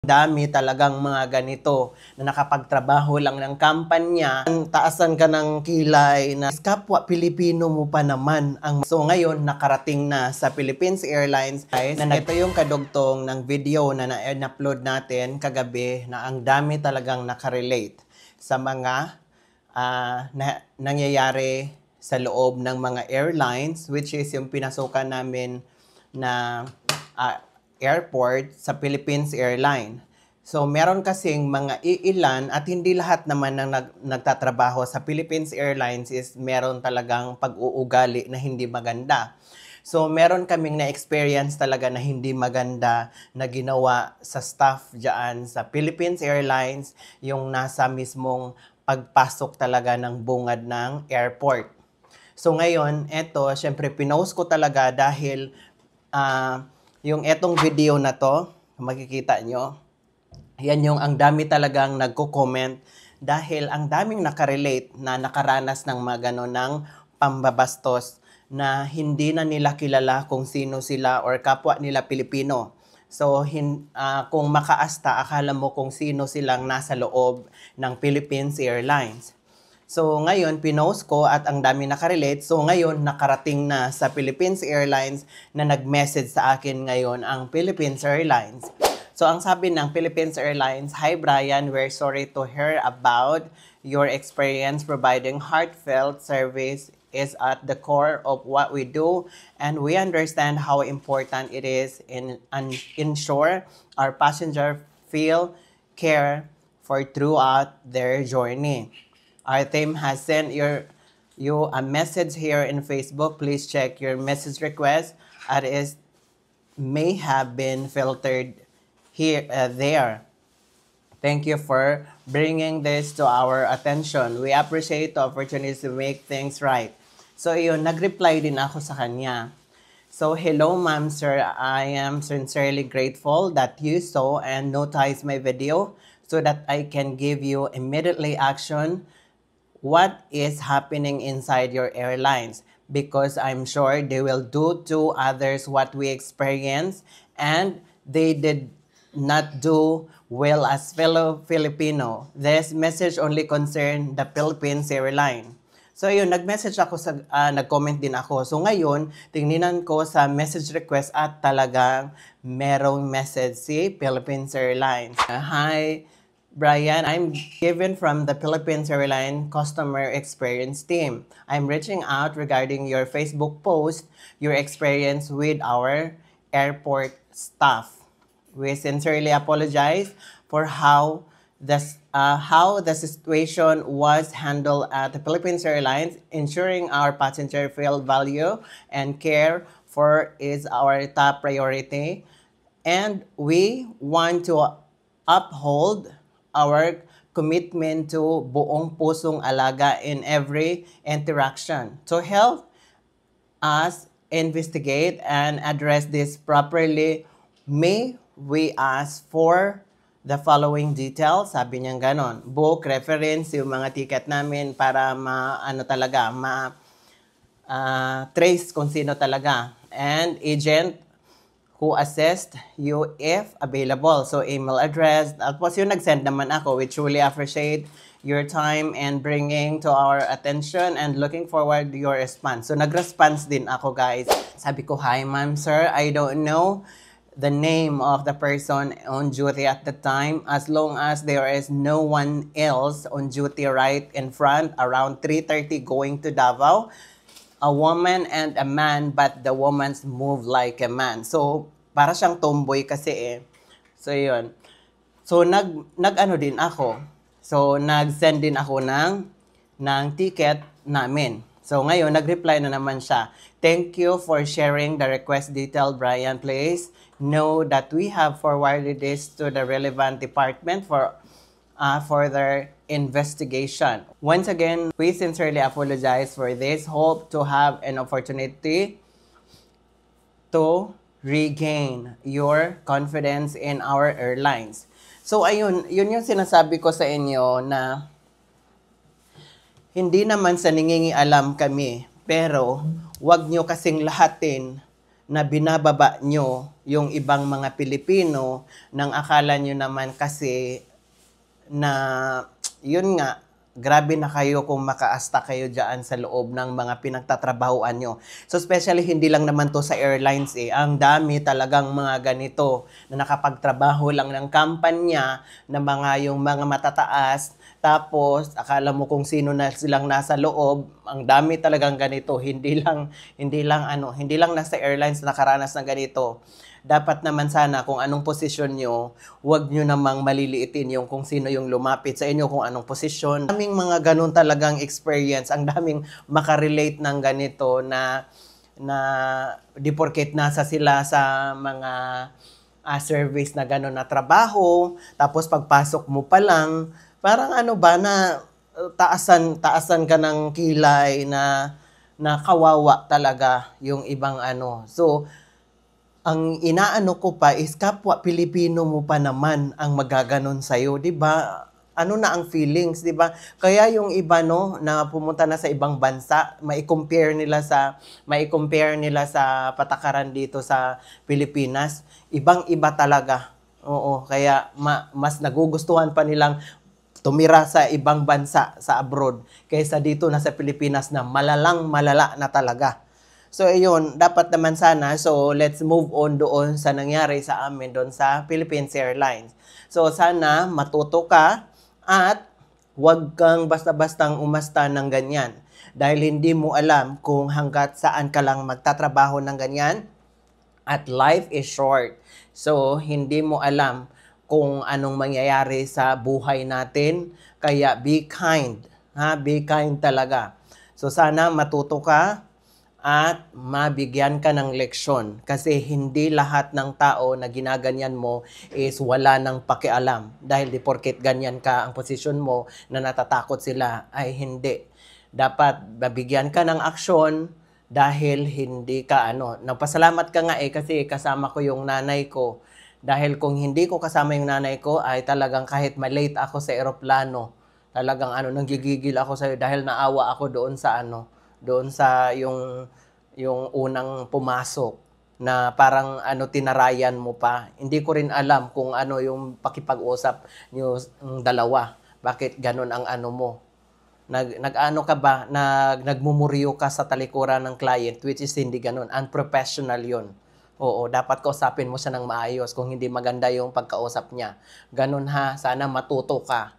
Dami talagang mga ganito na nakapagtrabaho lang ng kampanya, taasan ka ng kilay na kapwa Pilipino mo pa naman ang so ngayon nakarating na sa Philippines Airlines guys, na ito yung kadugtong ng video na na-upload natin kagabi na ang dami talagang nakarelate sa mga nangyayari sa loob ng mga airlines, which is yung pinasukan namin na airport sa Philippines Airline. So, meron kasing mga iilan at hindi lahat naman ng nagtatrabaho sa Philippines Airlines is meron talagang pag-uugali na hindi maganda. So, meron kaming na-experience talaga na hindi maganda na ginawa sa staff dyan sa Philippines Airlines, yung nasa mismong pagpasok talaga ng bungad ng airport. So, ngayon, eto, syempre, pinost ko talaga dahil yung etong video na to, makikita nyo, yan yung ang dami talagang nagko-comment dahil ang daming nakarelate na nakaranas ng mga ganon ng pambabastos na hindi na nila kilala kung sino sila or kapwa nila Pilipino. So, kung makaasta, akala mo kung sino silang nasa loob ng Philippines Airlines. So, ngayon, pinost ko at ang dami nakarelate. So, ngayon, nakarating na sa Philippines Airlines na nag-message sa akin ngayon ang Philippines Airlines. So, ang sabi ng Philippines Airlines, "Hi Brian, we're sorry to hear about your experience. Providing heartfelt service is at the core of what we do, and we understand how important it is in ensure our passenger feel care for throughout their journey. Our team has sent you a message here in Facebook. Please check your message request as it may have been filtered here there. Thank you for bringing this to our attention. We appreciate the opportunity to make things right." So, yun, nag-reply din ako sa kanya. So, "Hello ma'am, sir. I am sincerely grateful that you saw and noticed my video so that I can give you immediately action what is happening inside your airlines, because I'm sure they will do to others what we experience, and they did not do well as fellow Filipino. This message only concern the Philippines Airline." So yun, nag-message ako nag-comment din ako. So ngayon, tingnan ko sa message request at talagang merong message si Philippines Airlines. "Hi Brian, I'm given from the Philippines Airlines Customer Experience Team. I'm reaching out regarding your Facebook post, your experience with our airport staff. We sincerely apologize for how the situation was handled at the Philippines Airlines. Ensuring our passenger feel value and care for is our top priority, and we want to uphold our commitment to buong pusong alaga in every interaction. To help us investigate and address this properly, may we ask for the following details." Sabi niya ganon. Book, reference, yung mga ticket namin para trace kung sino talaga. And agent who assist you if available. So, email address. Tapos yung nag-send naman ako. We truly appreciate your time and bringing to our attention and looking forward to your response. So, nag-response din ako, guys. Sabi ko, "Hi, ma'am, sir. I don't know the name of the person on duty at the time. As long as there is no one else on duty right in front around 3:30 going to Davao, a woman and a man, but the woman's move like a man." So, para siyang tomboy kasi eh. So, yun. So, nag-ano din ako. So, nag-send din ako ng ticket namin. So, ngayon, nag-reply na naman siya. "Thank you for sharing the request detail, Brian. Please know that we have forwarded this to the relevant department for further investigation. Once again, we sincerely apologize for this. Hope to have an opportunity to regain your confidence in our airlines." So, ayun, yun yung sinasabi ko sa inyo na hindi naman sa nangingialam kami, pero wag nyo kasing lahatin na binababa nyo yung ibang mga Pilipino nang akala nyo naman kasi na yun nga, grabe na kayo kung makaasta kayo dyan sa loob ng mga pinagtatrabahuan nyo. So especially hindi lang naman to sa airlines Ang dami talagang mga ganito na nakapagtrabaho lang ng kampanya na yung mga matataas. Tapos akala mo kung sino na silang nasa loob, ang dami talagang ganito. Hindi lang nasa airlines nakaranas ng ganito. Dapat naman sana kung anong posisyon nyo, huwag nyo namang maliliitin yung kung sino yung lumapit sa inyo, kung anong posisyon. Daming mga ganun talagang experience, ang daming makarelate ng ganito na di porket nasa sila sa mga service na gano'n na trabaho, tapos pagpasok mo pa lang, parang ano ba na taasan ka ng kilay na kawawa talaga yung ibang ano. So, ang inaano ko pa is kapwa Pilipino mo pa naman ang magaganon sa'yo, di ba? Ano na ang feelings, di ba? Kaya yung iba no na pumunta na sa ibang bansa, mai-compare nila sa patakaran dito sa Pilipinas, ibang-iba talaga. Oo, kaya mas nagugustuhan pa nilang tumira sa ibang bansa sa abroad kaysa dito na sa Pilipinas na malala na talaga. So, ayun, dapat naman sana. So, let's move on doon sa nangyari sa amin doon sa Philippines Airlines. So, sana matuto ka at huwag kang basta-bastang umasta ng ganyan. Dahil hindi mo alam kung hanggat saan ka lang magtatrabaho ng ganyan. At life is short. So, hindi mo alam kung anong mangyayari sa buhay natin. Kaya, be kind. Be kind talaga. So, sana matuto ka at mabigyan ka ng leksyon kasi hindi lahat ng tao na ginaganyan mo is wala nang pakialam dahil di porket ganyan ka ang posisyon mo na natatakot sila ay hindi. Dapat mabigyan ka ng aksyon dahil hindi ka nagpasalamat ka nga kasi kasama ko yung nanay ko. Dahil kung hindi ko kasama yung nanay ko ay talagang kahit malate ako sa eroplano, talagang nanggigigil ako sa'yo dahil naawa ako doon sa yung unang pumasok na parang tinarayan mo pa. Hindi ko rin alam kung ano yung pakipag-usap niyo dalawa. Bakit ganun ang mo? Nag-ano ka ba? Nagmumuriyo ka sa talikuran ng client, which is hindi ganun. Unprofessional yun. Oo, dapat kausapin mo siya ng maayos kung hindi maganda yung pagkausap niya. Ganun sana matuto ka.